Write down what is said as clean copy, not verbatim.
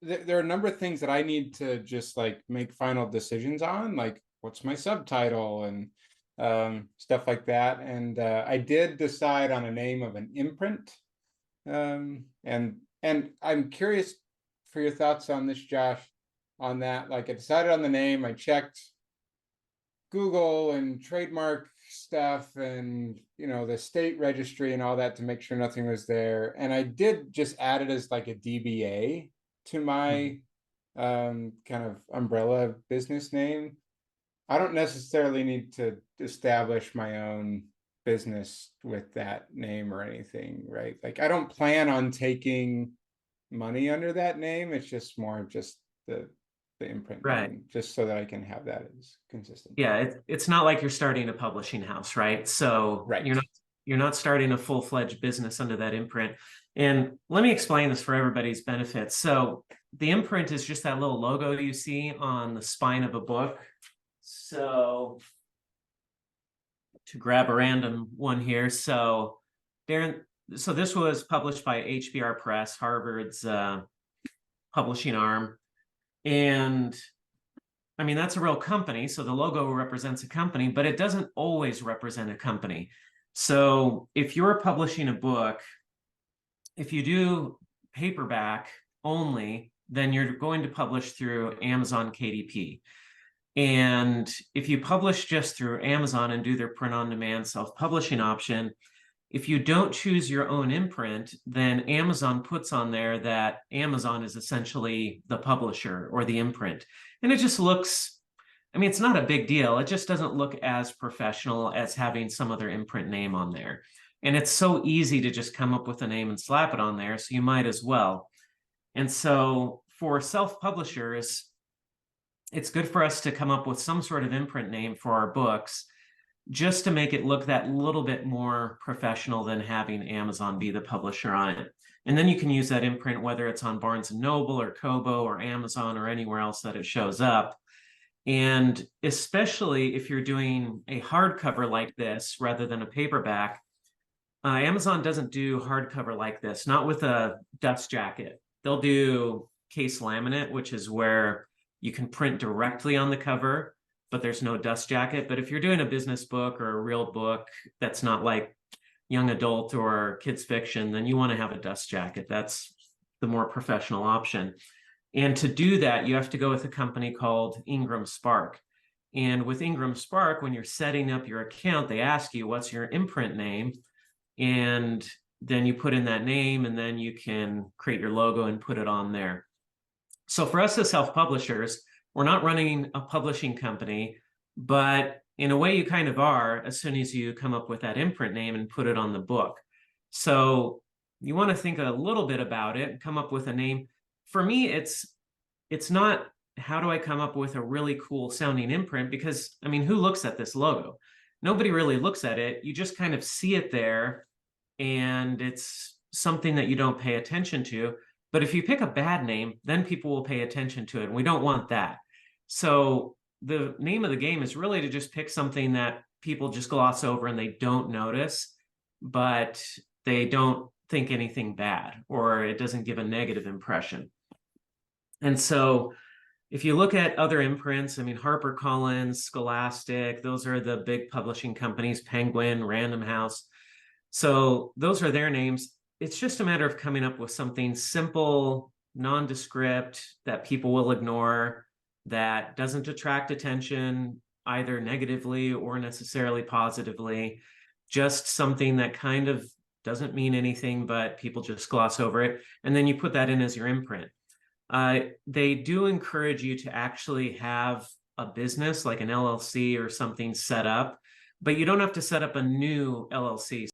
there are a number of things that I need to just like make final decisions on, like what's my subtitle and stuff like that. And I did decide on a name of an imprint. And I'm curious for your thoughts on this, Josh, on that. Like I decided on the name, I checked Google and trademark stuff and the state registry and all that to make sure nothing was there. And I did just add it as like a DBA to my kind of umbrella business name. I don't necessarily need to establish my own business with that name or anything, right? Like I don't plan on taking money under that name. It's just more of just the imprint Right. name, just so that I can have that as consistent. Yeah, it's not like you're starting a publishing house, right? So Right. you're not starting a full-fledged business under that imprint. And let me explain this for everybody's benefit. So the imprint is just that little logo you see on the spine of a book. So to grab a random one here. So Darren, so this was published by HBR Press, Harvard's publishing arm. And I mean, that's a real company. So the logo represents a company, but it doesn't always represent a company. So if you're publishing a book, if you do paperback only, then you're going to publish through Amazon KDP. And if you publish just through Amazon and do their print on demand self-publishing option, if you don't choose your own imprint, then Amazon puts on there that Amazon is essentially the publisher or the imprint. And it just looks, I mean, it's not a big deal. It just doesn't look as professional as having some other imprint name on there. And it's so easy to just come up with a name and slap it on there, so you might as well. And so for self-publishers, it's good for us to come up with some sort of imprint name for our books, just to make it look that little bit more professional than having Amazon be the publisher on it. And then you can use that imprint, whether it's on Barnes & Noble or Kobo or Amazon or anywhere else that it shows up. And especially if you're doing a hardcover like this rather than a paperback, Amazon doesn't do hardcover like this, not with a dust jacket. They'll do case laminate, which is where you can print directly on the cover, but there's no dust jacket. But if you're doing a business book or a real book that's not like young adult or kids fiction, then you want to have a dust jacket. That's the more professional option. And to do that, you have to go with a company called Ingram Spark. And with Ingram Spark, when you're setting up your account, they ask you, what's your imprint name? And then you put in that name, and then you can create your logo and put it on there. So for us as self-publishers, we're not running a publishing company, but in a way you kind of are as soon as you come up with that imprint name and put it on the book. So you want to think a little bit about it and come up with a name. For me, it's not how do I come up with a really cool sounding imprint, because I mean, who looks at this logo? Nobody really looks at it. You just kind of see it there, and it's something that you don't pay attention to. But if you pick a bad name, then people will pay attention to it, and we don't want that. So the name of the game is really to just pick something that people just gloss over and they don't notice, but they don't think anything bad, or it doesn't give a negative impression. And so if you look at other imprints, I mean, HarperCollins, Scholastic, those are the big publishing companies, Penguin, Random House. So those are their names. It's just a matter of coming up with something simple, nondescript, that people will ignore, that doesn't attract attention either negatively or necessarily positively. Just something that kind of doesn't mean anything, but people just gloss over it. And then you put that in as your imprint. They do encourage you to actually have a business like an LLC or something set up, but you don't have to set up a new LLC.